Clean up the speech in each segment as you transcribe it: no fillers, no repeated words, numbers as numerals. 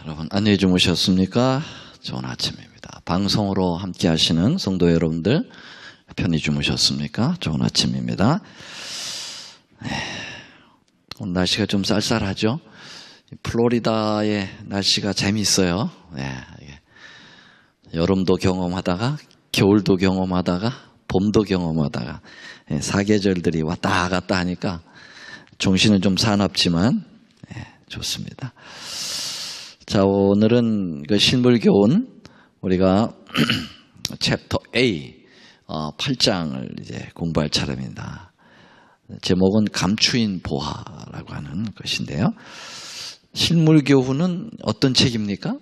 여러분 안녕히 주무셨습니까? 좋은 아침입니다. 방송으로 함께 하시는 성도 여러분들 편히 주무셨습니까? 좋은 아침입니다. 오늘 날씨가 좀 쌀쌀하죠? 플로리다의 날씨가 재미있어요. 여름도 경험하다가 겨울도 경험하다가 봄도 경험하다가 사계절들이 왔다 갔다 하니까 정신은 좀 사납지만 좋습니다. 자, 오늘은 그 실물교훈 우리가 챕터 A 8장을 이제 공부할 차례입니다. 제목은 감추인 보화라고 하는 것인데요. 실물교훈은 어떤 책입니까?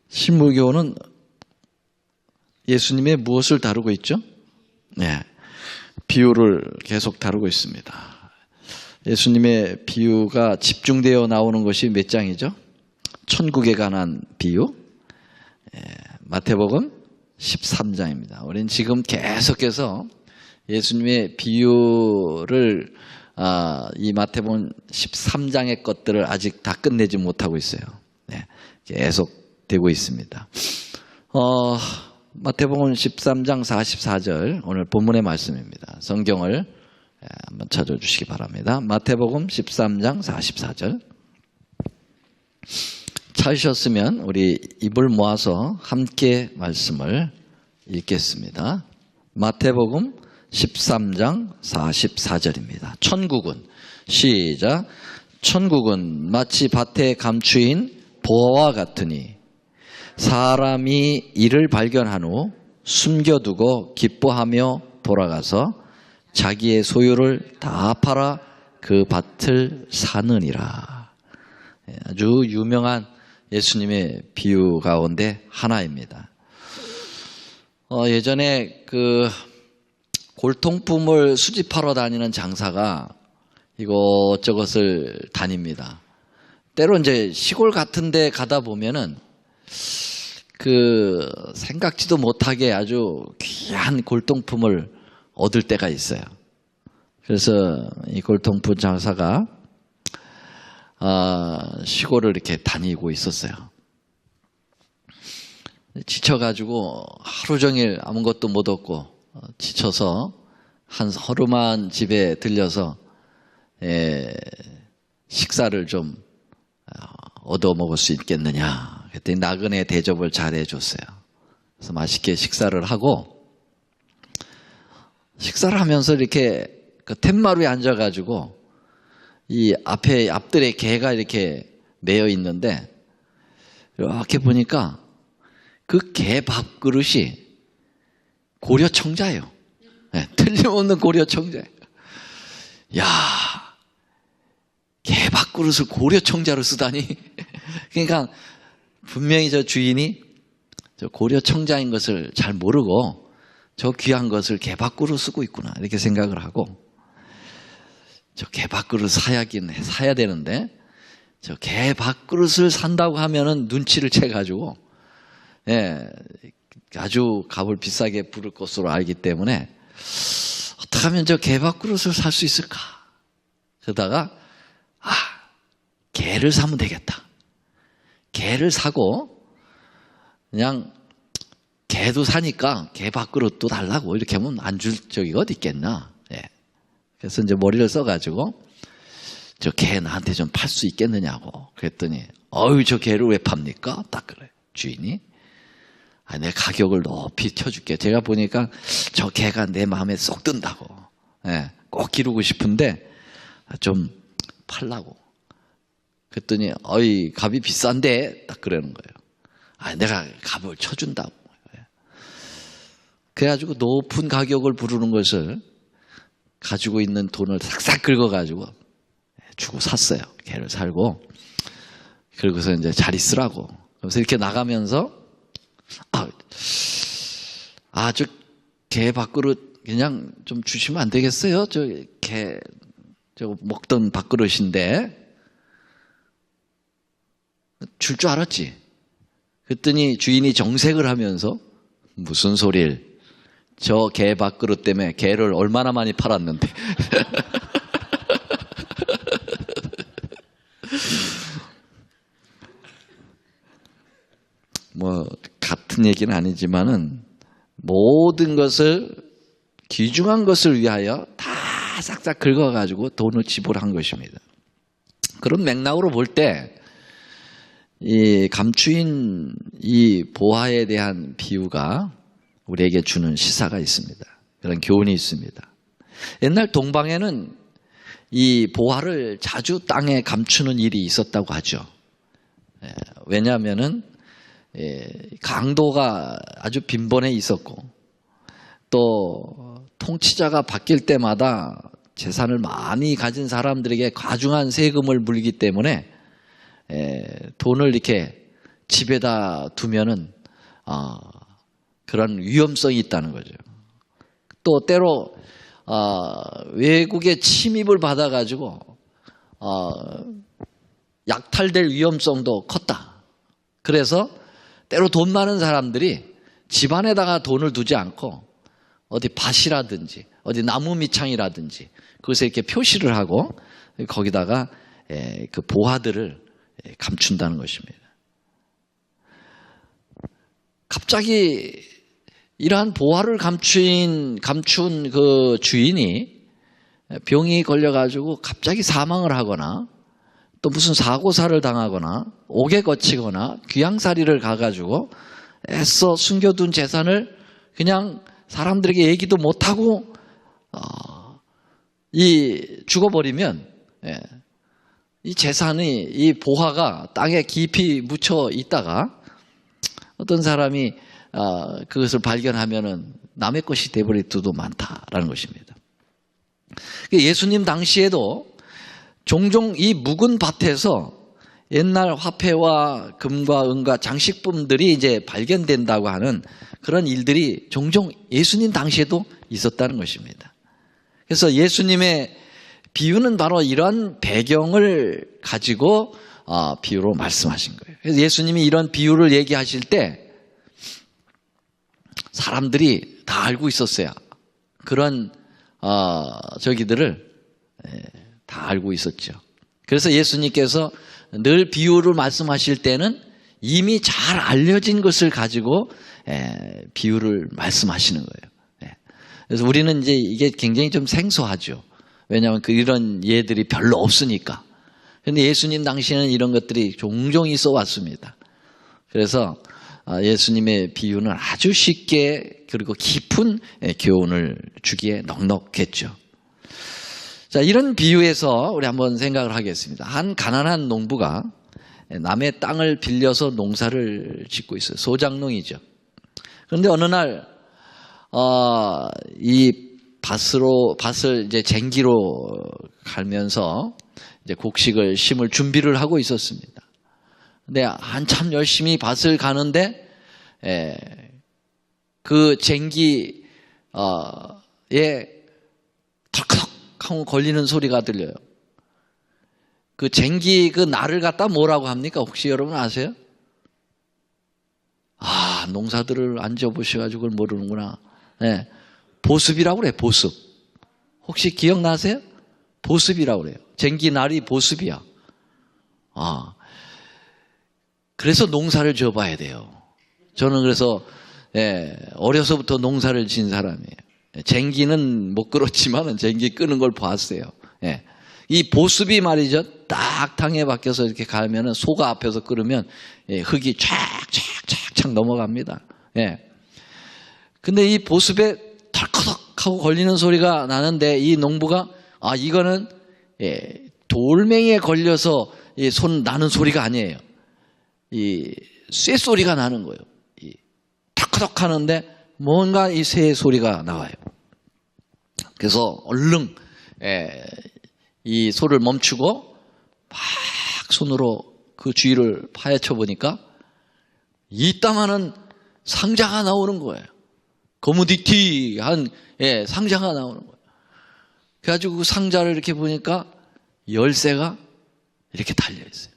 실물교훈은 예수님의 무엇을 다루고 있죠? 비유를 계속 다루고 있습니다. 예수님의 비유가 집중되어 나오는 것이 몇 장이죠? 천국에 관한 비유. 마태복음 13장입니다. 우리는 지금 계속해서 예수님의 비유를 이 마태복음 13장의 것들을 아직 다 끝내지 못하고 있어요. 계속 되고 있습니다. 마태복음 13장 44절 오늘 본문의 말씀입니다. 성경을 한번 찾아주시기 바랍니다. 마태복음 13장 44절. 찾으셨으면 우리 입을 모아서 함께 말씀을 읽겠습니다. 마태복음 13장 44절입니다. 천국은 시작. 천국은 마치 밭에 감추인 보화와 같으니 사람이 이를 발견한 후 숨겨두고 기뻐하며 돌아가서 자기의 소유를 다 팔아 그 밭을 사느니라. 아주 유명한 예수님의 비유 가운데 하나입니다. 예전에 그 골통품을 수집하러 다니는 장사가 이것저것을 다닙니다. 때로 이제 시골 같은 데 가다 보면은 그 생각지도 못하게 아주 귀한 골통품을 얻을 때가 있어요. 그래서 이 골통품 장사가 시골을 이렇게 다니고 있었어요. 지쳐가지고 하루 종일 아무것도 못 얻고 지쳐서 한 허름한 집에 들려서 식사를 좀 얻어 먹을 수 있겠느냐. 그랬더니 나그네 대접을 잘 해줬어요. 그래서 맛있게 식사를 하고 식사를 하면서 이렇게 그 툇마루에 앉아가지고 이 앞들에 개가 이렇게 매여 있는데 이렇게 보니까 그 개 밥그릇이 고려청자예요. 틀림없는 고려청자예요. 야, 개 밥그릇을 고려청자로 쓰다니. 그러니까 분명히 저 주인이 저 고려청자인 것을 잘 모르고 저 귀한 것을 개밥그릇 쓰고 있구나 이렇게 생각을 하고 저 개밥그릇 사야 되는데 저 개밥그릇을 산다고 하면은 눈치를 채가지고 아주 값을 비싸게 부를 것으로 알기 때문에 어떻게 하면 저 개밥그릇을 살 수 있을까? 그러다가 개를 사면 되겠다. 개를 사고 그냥 개도 사니까 개 밥그릇도 달라고 이렇게 하면 안 줄 적이 어디 있겠나. 그래서 이제 머리를 써가지고 저 개 나한테 좀 팔 수 있겠느냐고 그랬더니 저 개를 왜 팝니까? 딱 그래 주인이. 내 가격을 높이 켜줄게. 제가 보니까 저 개가 내 마음에 쏙 든다고. 꼭 기르고 싶은데 좀 팔라고. 그랬더니 값이 비싼데 딱 그러는 거예요. 내가 값을 쳐준다고. 그래가지고 높은 가격을 부르는 것을 가지고 있는 돈을 싹싹 긁어가지고 주고 샀어요. 개를 살고. 그러고서 이제 잘 있으라고. 그래서 이렇게 나가면서 저 개 밥그릇 그냥 좀 주시면 안 되겠어요? 저 먹던 밥그릇인데. 줄 줄 알았지. 그랬더니 주인이 정색을 하면서 무슨 소리를. 저 개 밥그릇 때문에 개를 얼마나 많이 팔았는데. 뭐 같은 얘기는 아니지만은 모든 것을 귀중한 것을 위하여 다 싹싹 긁어가지고 돈을 지불한 것입니다. 그런 맥락으로 볼 때 이 감추인 이 보화에 대한 비유가 우리에게 주는 시사가 있습니다. 그런 교훈이 있습니다. 옛날 동방에는 이 보화를 자주 땅에 감추는 일이 있었다고 하죠. 왜냐하면은 강도가 아주 빈번해 있었고 또 통치자가 바뀔 때마다 재산을 많이 가진 사람들에게 과중한 세금을 물기 때문에 돈을 이렇게 집에다 두면은 그런 위험성이 있다는 거죠. 또 때로 외국의 침입을 받아가지고 약탈될 위험성도 컸다. 그래서 때로 돈 많은 사람들이 집안에다가 돈을 두지 않고 어디 밭이라든지 어디 나무 밑창이라든지 그것에 이렇게 표시를 하고 거기다가 그 보화들을 감춘다는 것입니다. 갑자기 이러한 보화를 감춘 그 주인이 병이 걸려가지고 갑자기 사망을 하거나 또 무슨 사고사를 당하거나 옥에 걷히거나 귀양살이를 가가지고 애써 숨겨둔 재산을 그냥 사람들에게 얘기도 못하고 죽어버리면 이 재산이 이 보화가 땅에 깊이 묻혀 있다가 어떤 사람이 그것을 발견하면은 남의 것이 돼버릴 수도 많다라는 것입니다. 예수님 당시에도 종종 이 묵은 밭에서 옛날 화폐와 금과 은과 장식품들이 이제 발견된다고 하는 그런 일들이 종종 예수님 당시에도 있었다는 것입니다. 그래서 예수님의 비유는 바로 이런 배경을 가지고 비유로 말씀하신 거예요. 그래서 예수님이 이런 비유를 얘기하실 때 사람들이 다 알고 있었어요. 그런 저기들을 다 알고 있었죠. 그래서 예수님께서 늘 비유를 말씀하실 때는 이미 잘 알려진 것을 가지고 비유를 말씀하시는 거예요. 그래서 우리는 이제 이게 굉장히 좀 생소하죠. 왜냐하면 이런 예들이 별로 없으니까. 그런데 예수님 당시에는 이런 것들이 종종 있어 왔습니다. 그래서 예수님의 비유는 아주 쉽게 그리고 깊은 교훈을 주기에 넉넉했죠. 자, 이런 비유에서 우리 한번 생각을 하겠습니다. 한 가난한 농부가 남의 땅을 빌려서 농사를 짓고 있어요. 소작농이죠. 그런데 어느 날, 이 밭을 이제 쟁기로 갈면서 이제 곡식을 심을 준비를 하고 있었습니다. 근데 한참 열심히 밭을 가는데, 그 쟁기에 털컥 하고 걸리는 소리가 들려요. 그 쟁기 그 날을 갖다 뭐라고 합니까? 혹시 여러분 아세요? 농사들을 안 지어보셔가지고 그걸 모르는구나. 보습이라고 그래요. 보습. 혹시 기억나세요? 보습이라고 그래요. 쟁기 날이 보습이야. 그래서 농사를 지어봐야 돼요. 저는 그래서 어려서부터 농사를 지은 사람이에요. 쟁기는 못 끌었지만 쟁기 끄는 걸 봤어요. 이 보습이 말이죠. 딱 땅에 박혀서 이렇게 가면은 소가 앞에서 끌으면 흙이 촥촥촥촥 넘어갑니다. 근데 이 보습에 털커덕 하고 걸리는 소리가 나는데 이 농부가 이거는 돌멩이에 걸려서 손 나는 소리가 아니에요. 이 쇠 소리가 나는 거예요. 털커덕 하는데 뭔가 이 새 소리가 나와요. 그래서 얼른 이 소를 멈추고 막 손으로 그 주위를 파헤쳐 보니까 이따만한 상자가 나오는 거예요. 거무디티한 상자가 나오는 거예요. 그래가지고 그 상자를 이렇게 보니까 열쇠가 이렇게 달려 있어요.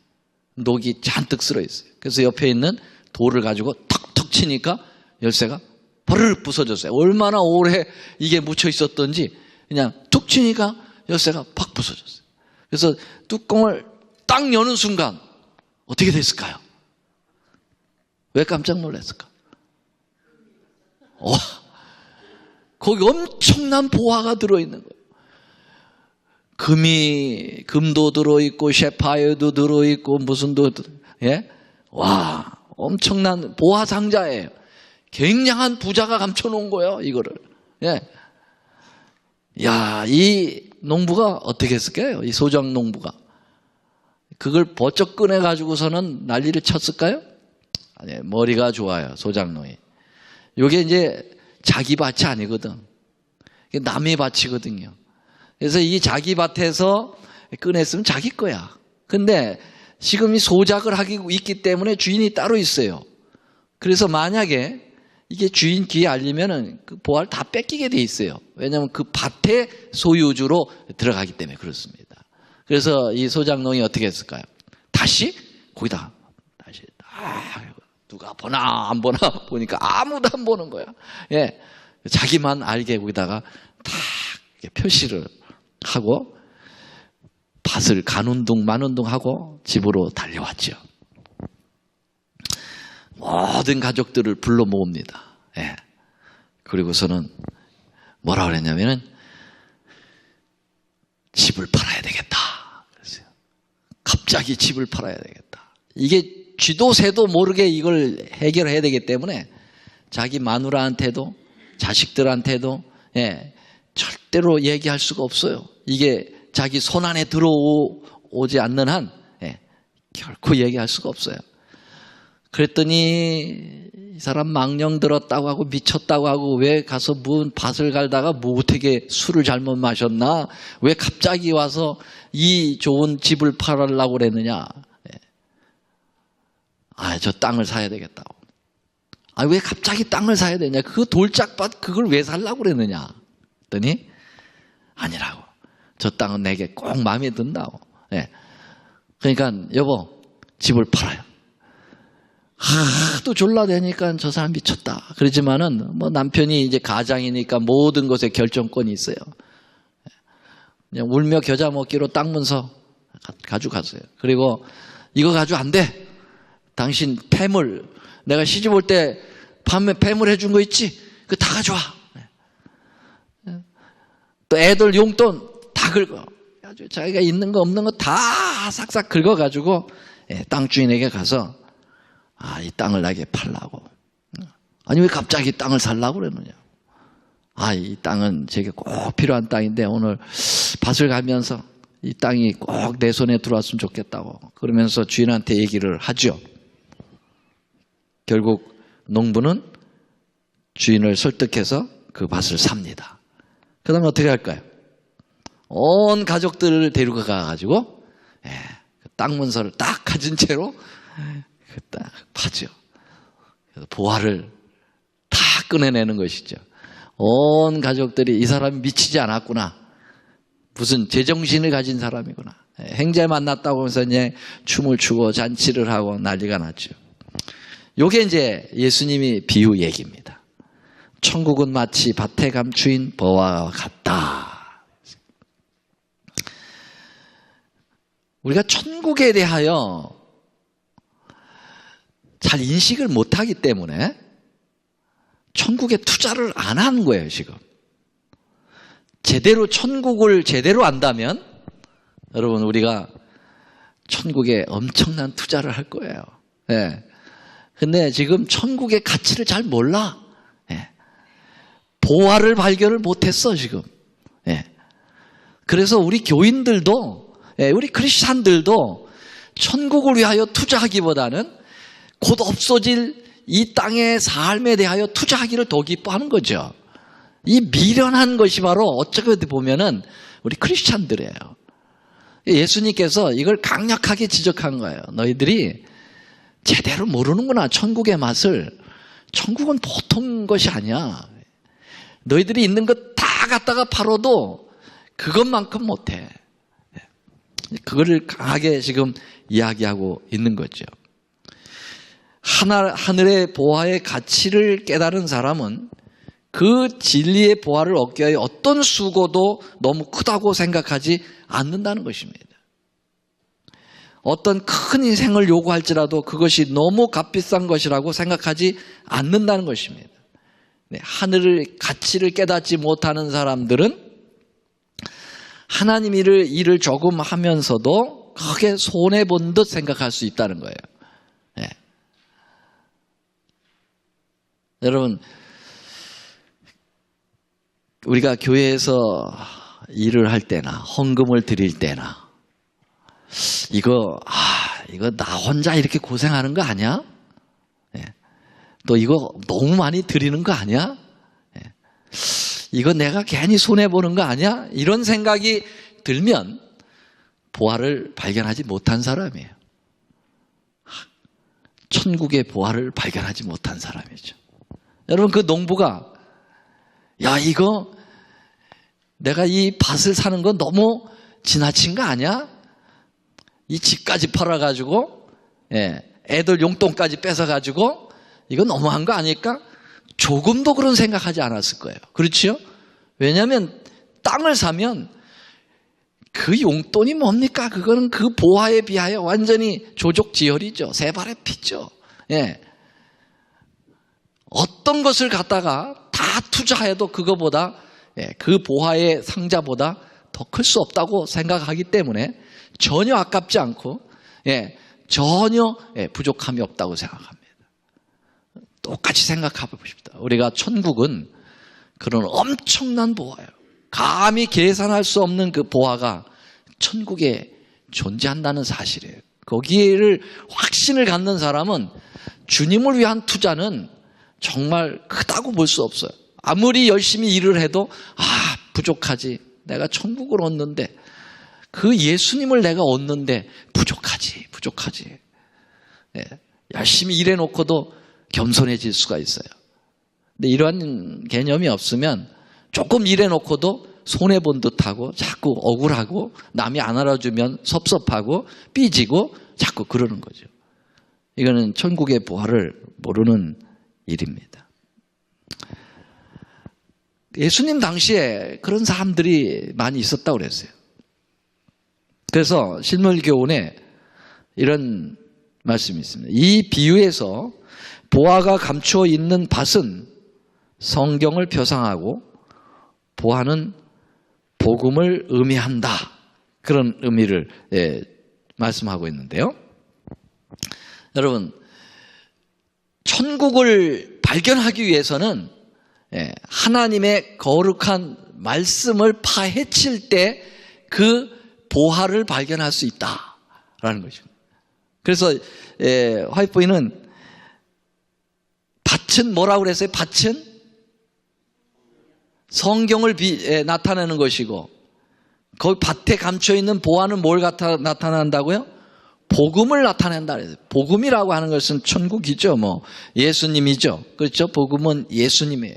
녹이 잔뜩 쓸어 있어요. 그래서 옆에 있는 돌을 가지고 턱턱 치니까 열쇠가 버르르 부서졌어요. 얼마나 오래 이게 묻혀 있었던지 그냥 툭 치니까 열쇠가 팍 부서졌어요. 그래서 뚜껑을 딱 여는 순간 어떻게 됐을까요? 왜 깜짝 놀랐을까? 거기 엄청난 보화가 들어있는 거예요. 금도 들어있고 셰파이어도 들어있고 무슨도, 예? 와, 엄청난 보화 상자예요. 굉장한 부자가 감춰놓은 거예요, 이거를. 예. 야, 이 농부가 어떻게 했을까요? 이 소작 농부가. 그걸 버쩍 꺼내가지고서는 난리를 쳤을까요? 아니, 머리가 좋아요, 소작농이. 요게 이제 자기 밭이 아니거든. 이게 남의 밭이거든요. 그래서 이 자기 밭에서 꺼냈으면 자기 거야. 근데 지금 이 소작을 하고 있기 때문에 주인이 따로 있어요. 그래서 만약에 이게 주인 귀에 알리면은 그 보화를 다 뺏기게 돼 있어요. 왜냐하면 그 밭의 소유주로 들어가기 때문에 그렇습니다. 그래서 이 소작농이 어떻게 했을까요? 다시 거기다 다시 누가 보나 안 보나 보니까 아무도 안 보는 거야. 예, 자기만 알게 거기다가 다 표시를 하고 밭을 가운둥 마운둥 하고 집으로 달려왔죠. 모든 가족들을 불러 모읍니다. 예. 그리고서는 뭐라 그랬냐면은 집을 팔아야 되겠다. 그랬어요. 갑자기 집을 팔아야 되겠다. 이게 쥐도 새도 모르게 이걸 해결해야 되기 때문에 자기 마누라한테도 자식들한테도 예, 절대로 얘기할 수가 없어요. 이게 자기 손 안에 들어오지 않는 한 예, 결코 얘기할 수가 없어요. 그랬더니 이 사람 망령 들었다고 하고 미쳤다고 하고 왜 가서 밭을 갈다가 어떻게 술을 잘못 마셨나? 왜 갑자기 와서 이 좋은 집을 팔으려고 그랬느냐? 저 땅을 사야 되겠다고. 왜 갑자기 땅을 사야 되냐? 그 돌짝밭 그걸 왜 살라고 그랬느냐? 그랬더니 아니라고. 저 땅은 내게 꼭 마음에 든다고. 예. 그러니까 여보 집을 팔아요. 또 졸라대니까 저 사람 미쳤다. 그러지만은 뭐 남편이 이제 가장이니까 모든 것에 결정권이 있어요. 그냥 울며 겨자 먹기로 땅 문서 가져갔어요. 그리고 이거 가지고 안 돼. 당신 폐물, 내가 시집 올 때 폐물 해준 거 있지? 그거 다 가져와. 또 애들 용돈 다 긁어. 자기가 있는 거 없는 거 다 싹싹 긁어가지고 땅 주인에게 가서 이 땅을 나에게 팔라고. 아니 왜 갑자기 땅을 살라고 그러느냐. 이 땅은 제게 꼭 필요한 땅인데 오늘 밭을 가면서 이 땅이 꼭 내 손에 들어왔으면 좋겠다고. 그러면서 주인한테 얘기를 하죠. 결국 농부는 주인을 설득해서 그 밭을 삽니다. 그 다음에 어떻게 할까요? 온 가족들을 데리고 가가지고 땅 문서를 딱 가진 채로 딱 파죠. 그래서 보화를 다 꺼내내는 것이죠. 온 가족들이 이 사람이 미치지 않았구나. 무슨 제정신을 가진 사람이구나. 행제 만났다고 하면서 이제 춤을 추고 잔치를 하고 난리가 났죠. 요게 이제 예수님이 비유 얘기입니다. 천국은 마치 밭에 감추인 보화와 같다. 우리가 천국에 대하여 잘 인식을 못하기 때문에 천국에 투자를 안 하는 거예요, 지금. 천국을 제대로 안다면 여러분 우리가 천국에 엄청난 투자를 할 거예요. 예. 근데 지금 천국의 가치를 잘 몰라. 예. 보화를 발견을 못했어, 지금. 예. 그래서 우리 교인들도, 우리 크리스찬들도 천국을 위하여 투자하기보다는 곧 없어질 이 땅의 삶에 대하여 투자하기를 더 기뻐하는 거죠. 이 미련한 것이 바로 어쩌게 보면은 우리 크리스찬들이에요. 예수님께서 이걸 강력하게 지적한 거예요. 너희들이 제대로 모르는구나, 천국의 맛을. 천국은 보통 것이 아니야. 너희들이 있는 것 다 갖다가 팔아도 그것만큼 못해. 그거를 강하게 지금 이야기하고 있는 거죠. 하늘의 보화의 가치를 깨달은 사람은 그 진리의 보화를 얻기 위해 어떤 수고도 너무 크다고 생각하지 않는다는 것입니다. 어떤 큰 희생을 요구할지라도 그것이 너무 값비싼 것이라고 생각하지 않는다는 것입니다. 네, 하늘의 가치를 깨닫지 못하는 사람들은 하나님 일을 조금 하면서도 크게 손해본 듯 생각할 수 있다는 거예요. 네. 여러분, 우리가 교회에서 일을 할 때나 헌금을 드릴 때나 이거 나 혼자 이렇게 고생하는 거 아니야? 예. 또 이거 너무 많이 드리는 거 아니야? 예. 이거 내가 괜히 손해보는 거 아니야? 이런 생각이 들면 보화를 발견하지 못한 사람이에요. 천국의 보화를 발견하지 못한 사람이죠. 여러분, 그 농부가 이거 내가 이 밭을 사는 건 너무 지나친 거 아니야? 이 집까지 팔아가지고 애들 용돈까지 뺏어가지고 이거 너무한 거 아닐까? 조금도 그런 생각하지 않았을 거예요. 그렇지요? 왜냐하면 땅을 사면 그 용돈이 뭡니까? 그거는 그 보화에 비하여 완전히 조족지혈이죠. 세 발의 피죠. 어떤 것을 갖다가 다 투자해도 그거보다 그 보화의 상자보다 더 클 수 없다고 생각하기 때문에 전혀 아깝지 않고 전혀 부족함이 없다고 생각합니다. 똑같이 생각해 봅시다. 우리가 천국은 그런 엄청난 보화예요. 감히 계산할 수 없는 그 보화가 천국에 존재한다는 사실이에요. 거기를 확신을 갖는 사람은 주님을 위한 투자는 정말 크다고 볼 수 없어요. 아무리 열심히 일을 해도 부족하지. 내가 천국을 얻는데 그 예수님을 내가 얻는데 부족하지. 열심히 일해놓고도 겸손해질 수가 있어요. 근데 이러한 개념이 없으면 조금 일해놓고도 손해본 듯하고 자꾸 억울하고 남이 안 알아주면 섭섭하고 삐지고 자꾸 그러는 거죠. 이거는 천국의 보화를 모르는 일입니다. 예수님 당시에 그런 사람들이 많이 있었다고 그랬어요. 그래서 실물교훈에 이런 말씀이 있습니다. 이 비유에서 보화가 감추어 있는 밭은 성경을 표상하고 보화는 복음을 의미한다. 그런 의미를 말씀하고 있는데요. 여러분, 천국을 발견하기 위해서는 하나님의 거룩한 말씀을 파헤칠 때 그 보화를 발견할 수 있다라는 것입니다. 그래서 화이트보이는 밭은 뭐라고 그랬어요? 밭은 성경을 나타내는 것이고 거기 밭에 감춰있는 보화는 뭘 나타난다고요? 복음을 나타낸다 그랬어요. 복음이라고 하는 것은 천국이죠. 예수님이죠. 그렇죠? 복음은 예수님이에요.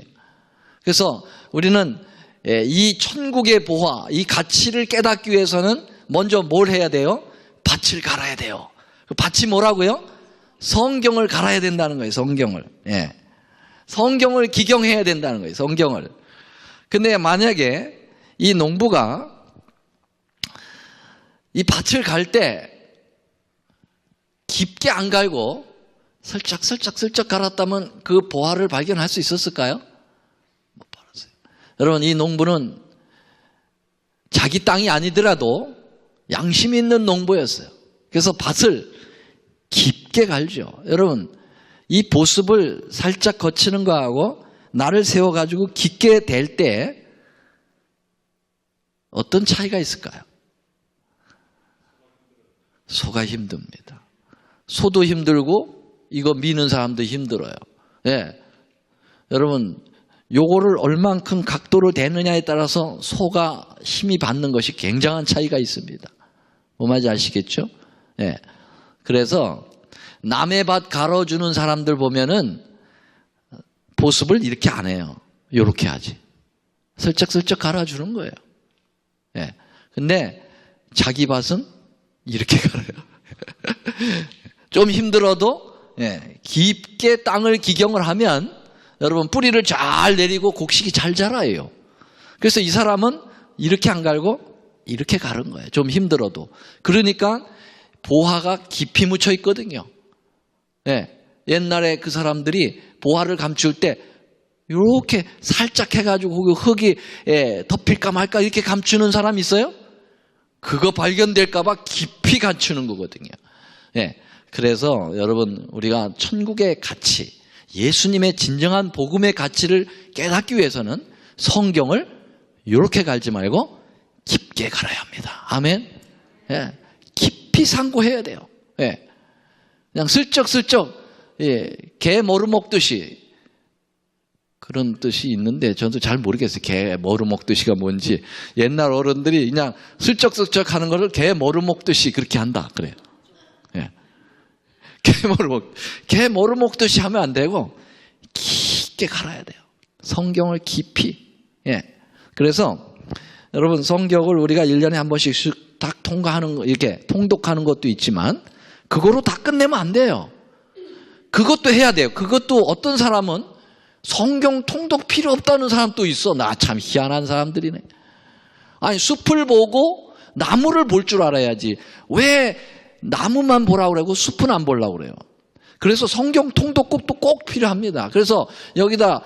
그래서 우리는 이 천국의 보화, 이 가치를 깨닫기 위해서는 먼저 뭘 해야 돼요? 밭을 갈아야 돼요. 그 밭이 뭐라고요? 성경을 갈아야 된다는 거예요. 성경을. 성경을 기경해야 된다는 거예요. 성경을. 근데 만약에 이 농부가 이 밭을 갈 때 깊게 안 갈고 슬쩍 갈았다면 그 보화를 발견할 수 있었을까요? 못 발았어요. 여러분, 이 농부는 자기 땅이 아니더라도 양심 있는 농부였어요. 그래서 밭을 깊게 갈죠. 여러분, 이 보습을 살짝 거치는 거하고 나를 세워가지고 깊게 댈 때 어떤 차이가 있을까요? 소가 힘듭니다. 소도 힘들고 이거 미는 사람도 힘들어요. 여러분, 요거를 얼만큼 각도로 대느냐에 따라서 소가 힘이 받는 것이 굉장한 차이가 있습니다. 뭐 말인지 아시겠죠? 그래서 남의 밭 갈아주는 사람들 보면은 보습을 이렇게 안 해요. 요렇게 하지. 슬쩍슬쩍 갈아주는 거예요. 근데 자기 밭은 이렇게 갈아요. 좀 힘들어도 깊게 땅을 기경을 하면 여러분 뿌리를 잘 내리고 곡식이 잘 자라요. 그래서 이 사람은 이렇게 안 갈고 이렇게 가른 거예요. 좀 힘들어도. 그러니까 보화가 깊이 묻혀 있거든요. 예. 옛날에 그 사람들이 보화를 감출 때 이렇게 살짝 해가지고 흙이 덮일까 말까 이렇게 감추는 사람 있어요? 그거 발견될까봐 깊이 감추는 거거든요. 예. 그래서 여러분 우리가 천국의 가치, 예수님의 진정한 복음의 가치를 깨닫기 위해서는 성경을 이렇게 갈지 말고 깊게 갈아야 합니다. 아멘. 예. 깊이 상고해야 돼요. 예. 그냥 슬쩍슬쩍 개 머루 먹듯이 그런 뜻이 있는데 저도 잘 모르겠어요. 개 머루 먹듯이가 뭔지. 옛날 어른들이 그냥 슬쩍슬쩍 하는 거를 개 머루 먹듯이 그렇게 한다 그래요. 예. 개 머루 먹듯이 하면 안 되고 깊게 갈아야 돼요. 성경을 깊이. 예. 그래서 여러분 성경을 우리가 1년에 한 번씩 딱 통과하는 거, 이렇게 통독하는 것도 있지만 그거로 다 끝내면 안 돼요. 그것도 해야 돼요. 그것도 어떤 사람은 성경 통독 필요 없다는 사람도 있어. 나 참 희한한 사람들이네. 아니 숲을 보고 나무를 볼 줄 알아야지. 왜 나무만 보라고 그러고 숲은 안 보려고 그래요. 그래서 성경 통독법도 꼭 필요합니다. 그래서 여기다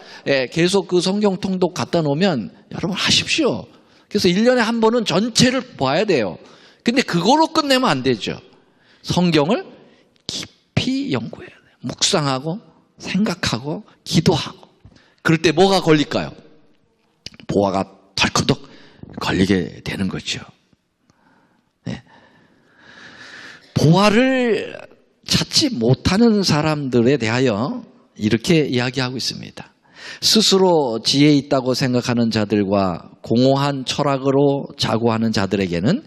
계속 그 성경 통독 갖다 놓으면 여러분 하십시오. 그래서 1년에 한 번은 전체를 봐야 돼요. 근데 그거로 끝내면 안 되죠. 성경을 깊이 연구해야 돼요. 묵상하고 생각하고 기도하고. 그럴 때 뭐가 걸릴까요? 보화가 덜커덕 걸리게 되는 거죠. 네. 보화를 찾지 못하는 사람들에 대하여 이렇게 이야기하고 있습니다. 스스로 지혜 있다고 생각하는 자들과 공허한 철학으로 자고하는 자들에게는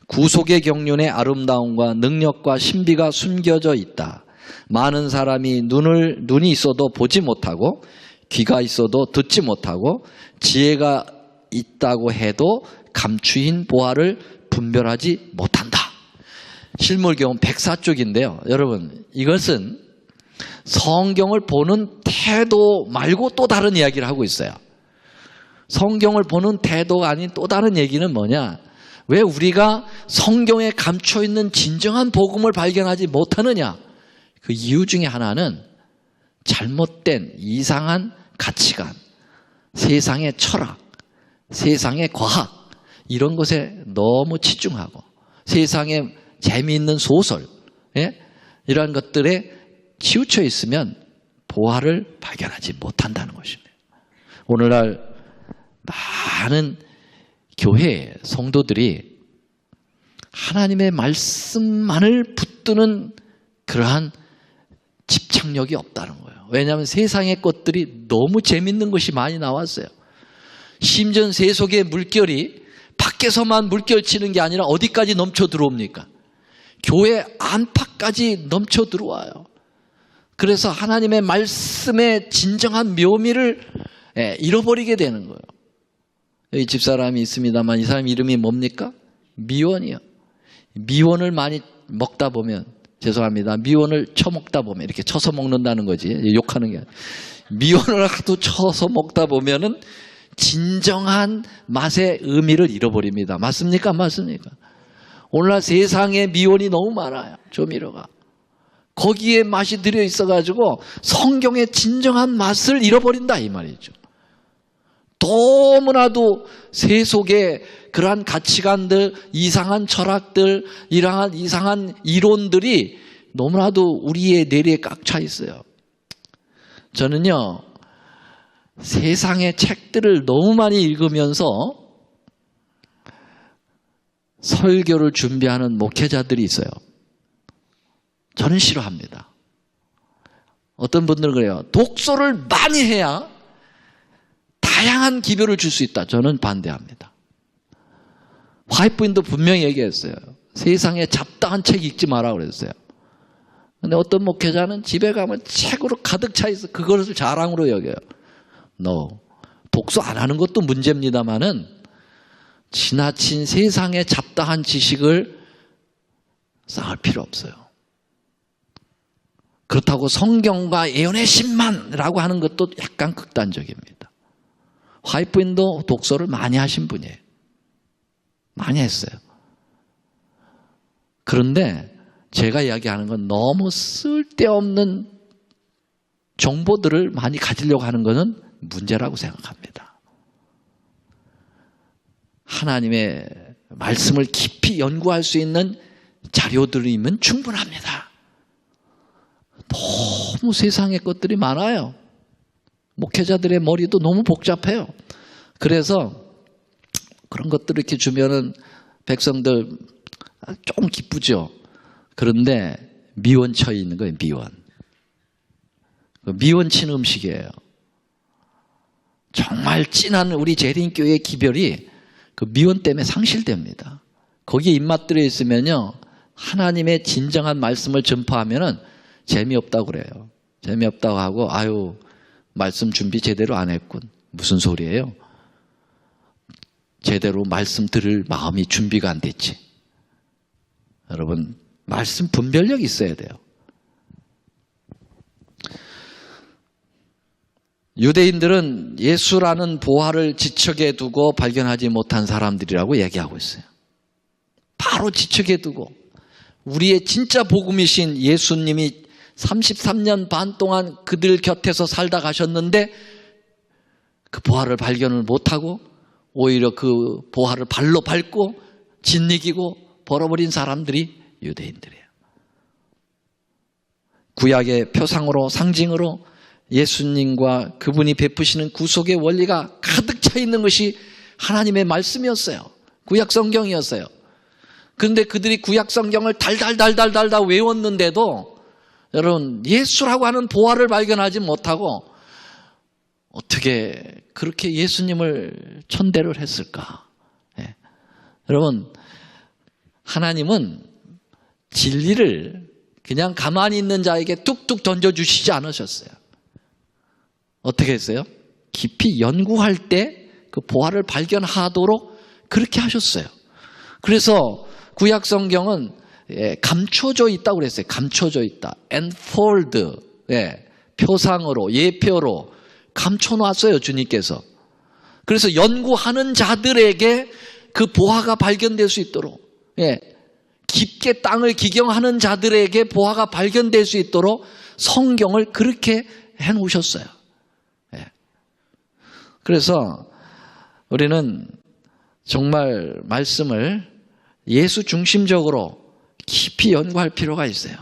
구속의 경륜의 아름다움과 능력과 신비가 숨겨져 있다. 많은 사람이 눈이 있어도 보지 못하고 귀가 있어도 듣지 못하고 지혜가 있다고 해도 감추인 보화를 분별하지 못한다. 실물교훈 104쪽인데요. 여러분 이것은 성경을 보는 태도 말고 또 다른 이야기를 하고 있어요. 성경을 보는 태도가 아닌 또 다른 얘기는 뭐냐? 왜 우리가 성경에 감춰있는 진정한 복음을 발견하지 못하느냐? 그 이유 중에 하나는 잘못된 이상한 가치관, 세상의 철학, 세상의 과학 이런 것에 너무 치중하고 세상에 재미있는 소설 이러한 것들에 치우쳐 있으면 보화를 발견하지 못한다는 것입니다. 오늘날 많은 교회 성도들이 하나님의 말씀만을 붙드는 그러한 집착력이 없다는 거예요. 왜냐하면 세상의 것들이 너무 재밌는 것이 많이 나왔어요. 심지어 세속의 물결이 밖에서만 물결 치는 게 아니라 어디까지 넘쳐 들어옵니까? 교회 안팎까지 넘쳐 들어와요. 그래서 하나님의 말씀의 진정한 묘미를 잃어버리게 되는 거예요. 여기 집사람이 있습니다만 이 사람 이름이 뭡니까? 미원이요. 미원을 많이 먹다 보면 죄송합니다. 미원을 쳐먹다 보면 이렇게 쳐서 먹는다는 거지. 욕하는 게 아니라 미원을 하도 쳐서 먹다 보면은 진정한 맛의 의미를 잃어버립니다. 맞습니까? 맞습니까? 오늘날 세상에 미원이 너무 많아요. 조미료가. 거기에 맛이 들어있어가지고 성경의 진정한 맛을 잃어버린다 이 말이죠. 너무나도 세속의 그러한 가치관들, 이상한 철학들, 이상한 이론들이 너무나도 우리의 뇌리에 꽉 차 있어요. 저는요, 세상의 책들을 너무 많이 읽으면서 설교를 준비하는 목회자들이 있어요. 저는 싫어합니다. 어떤 분들은 그래요. 독서를 많이 해야 다양한 기별을 줄 수 있다. 저는 반대합니다. 화이트부인도 분명히 얘기했어요. 세상에 잡다한 책 읽지 마라 그랬어요. 근데 어떤 목회자는 집에 가면 책으로 가득 차 있어. 그것을 자랑으로 여겨요. No. 독서 안 하는 것도 문제입니다만은 지나친 세상의 잡다한 지식을 쌓을 필요 없어요. 그렇다고 성경과 예언의 신만이라고 하는 것도 약간 극단적입니다. 화이트부인도 독서를 많이 하신 분이에요. 많이 했어요. 그런데 제가 이야기하는 건 너무 쓸데없는 정보들을 많이 가지려고 하는 것은 문제라고 생각합니다. 하나님의 말씀을 깊이 연구할 수 있는 자료들이면 충분합니다. 너무 세상의 것들이 많아요. 목회자들의 머리도 너무 복잡해요. 그래서 그런 것들을 이렇게 주면은 백성들 조금 기쁘죠. 그런데 미원 처해 있는 거예요. 미원 친 음식이에요. 정말 진한 우리 재림교회의 기별이 그 미원 때문에 상실됩니다. 거기에 입맛 들어 있으면요, 하나님의 진정한 말씀을 전파하면은 재미없다고 그래요. 재미없다고 하고, 아유, 말씀 준비 제대로 안 했군. 무슨 소리예요? 제대로 말씀 들을 마음이 준비가 안 됐지. 여러분, 말씀 분별력이 있어야 돼요. 유대인들은 예수라는 보화를 지척에 두고 발견하지 못한 사람들이라고 얘기하고 있어요. 바로 지척에 두고 우리의 진짜 복음이신 예수님이 33년 반 동안 그들 곁에서 살다 가셨는데 그 보화를 발견을 못하고 오히려 그 보화를 발로 밟고 짓이기고 벌어버린 사람들이 유대인들이에요. 구약의 표상으로 상징으로 예수님과 그분이 베푸시는 구속의 원리가 가득 차 있는 것이 하나님의 말씀이었어요. 구약 성경이었어요. 그런데 그들이 구약 성경을 달달달달달달 외웠는데도 여러분 예수라고 하는 보화를 발견하지 못하고 어떻게 그렇게 예수님을 천대를 했을까? 예. 여러분 하나님은 진리를 그냥 가만히 있는 자에게 뚝뚝 던져주시지 않으셨어요. 어떻게 했어요? 깊이 연구할 때 그 보화를 발견하도록 그렇게 하셨어요. 그래서 구약 성경은 감춰져 있다고 그랬어요. 감춰져 있다. enfold, 표상으로, 예표로 감춰놨어요, 주님께서. 그래서 연구하는 자들에게 그 보화가 발견될 수 있도록, 깊게 땅을 기경하는 자들에게 보화가 발견될 수 있도록 성경을 그렇게 해놓으셨어요. 그래서 우리는 정말 말씀을 예수 중심적으로 깊이 연구할 필요가 있어요.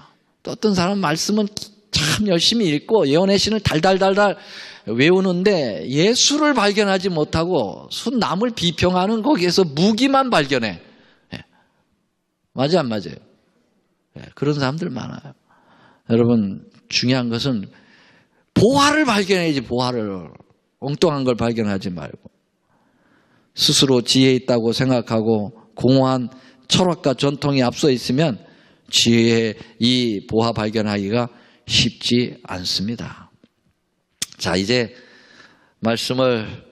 또 어떤 사람은 말씀은 참 열심히 읽고 예언의 신을 달달달달 외우는데 예수를 발견하지 못하고 남을 비평하는 거기에서 무기만 발견해. 맞아 안 맞아요? 그런 사람들 많아요. 여러분 중요한 것은 보화를 발견해야지. 보화를 엉뚱한 걸 발견하지 말고 스스로 지혜 있다고 생각하고 공허한 철학과 전통이 앞서 있으면 지혜의 이 보화 발견하기가 쉽지 않습니다. 자, 이제 말씀을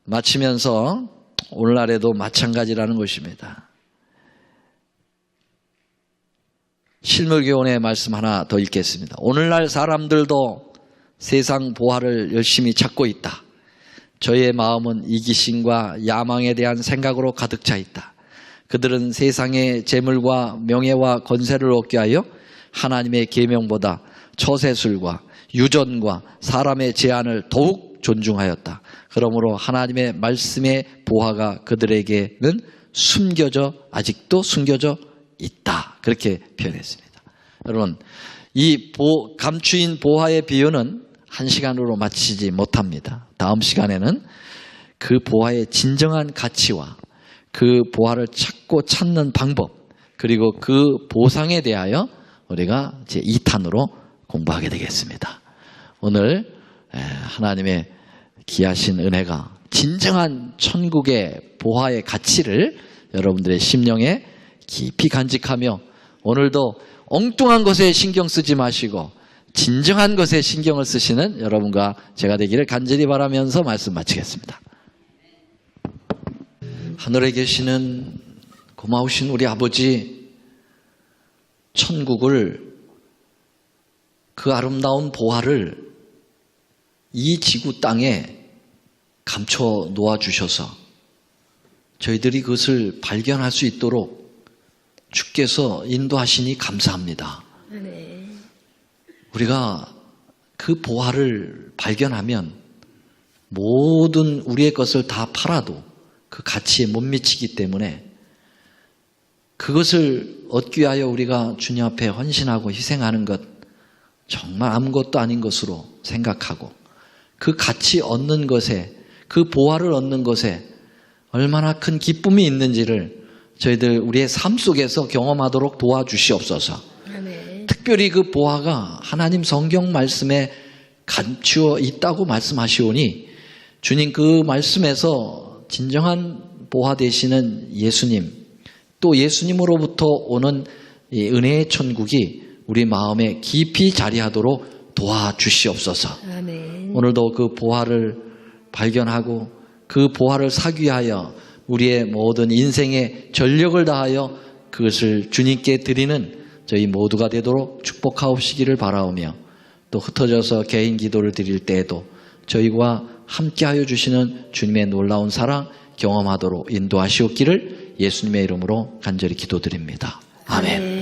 마치면서 오늘날에도 마찬가지라는 것입니다. 실물교훈의 말씀 하나 더 읽겠습니다. 오늘날 사람들도 세상 보화를 열심히 찾고 있다. 저의 마음은 이기심과 야망에 대한 생각으로 가득 차 있다. 그들은 세상의 재물과 명예와 권세를 얻기 위하여 하나님의 계명보다 처세술과 유전과 사람의 제안을 더욱 존중하였다. 그러므로 하나님의 말씀의 보화가 그들에게는 아직도 숨겨져 있다. 그렇게 표현했습니다. 여러분, 이 감추인 보화의 비유는 한 시간으로 마치지 못합니다. 다음 시간에는 그 보화의 진정한 가치와 그 보화를 찾는 방법, 그리고 그 보상에 대하여 우리가 이제 2탄으로 공부하게 되겠습니다. 오늘 하나님의 귀하신 은혜가 진정한 천국의 보화의 가치를 여러분들의 심령에 깊이 간직하며 오늘도 엉뚱한 것에 신경 쓰지 마시고 진정한 것에 신경을 쓰시는 여러분과 제가 되기를 간절히 바라면서 말씀 마치겠습니다. 하늘에 계시는 고마우신 우리 아버지, 천국을, 그 아름다운 보화를 이 지구 땅에 감춰 놓아주셔서 저희들이 그것을 발견할 수 있도록 주께서 인도하시니 감사합니다. 네. 우리가 그 보화를 발견하면 모든 우리의 것을 다 팔아도 그 가치에 못 미치기 때문에 그것을 얻기 위하여 우리가 주님 앞에 헌신하고 희생하는 것 정말 아무것도 아닌 것으로 생각하고 그 가치 얻는 것에 그 보화를 얻는 것에 얼마나 큰 기쁨이 있는지를 저희들 우리의 삶 속에서 경험하도록 도와주시옵소서. 아멘. 특별히 그 보화가 하나님 성경 말씀에 감추어 있다고 말씀하시오니 주님 그 말씀에서 진정한 보화 되시는 예수님 또 예수님으로부터 오는 이 은혜의 천국이 우리 마음에 깊이 자리하도록 도와주시옵소서. 아멘. 오늘도 그 보화를 발견하고 그 보화를 사기 위하여 우리의 모든 인생의 전력을 다하여 그것을 주님께 드리는 저희 모두가 되도록 축복하옵시기를 바라오며 또 흩어져서 개인 기도를 드릴 때에도 저희와 함께하여 주시는 주님의 놀라운 사랑 경험하도록 인도하시옵기를 예수님의 이름으로 간절히 기도드립니다. 아멘.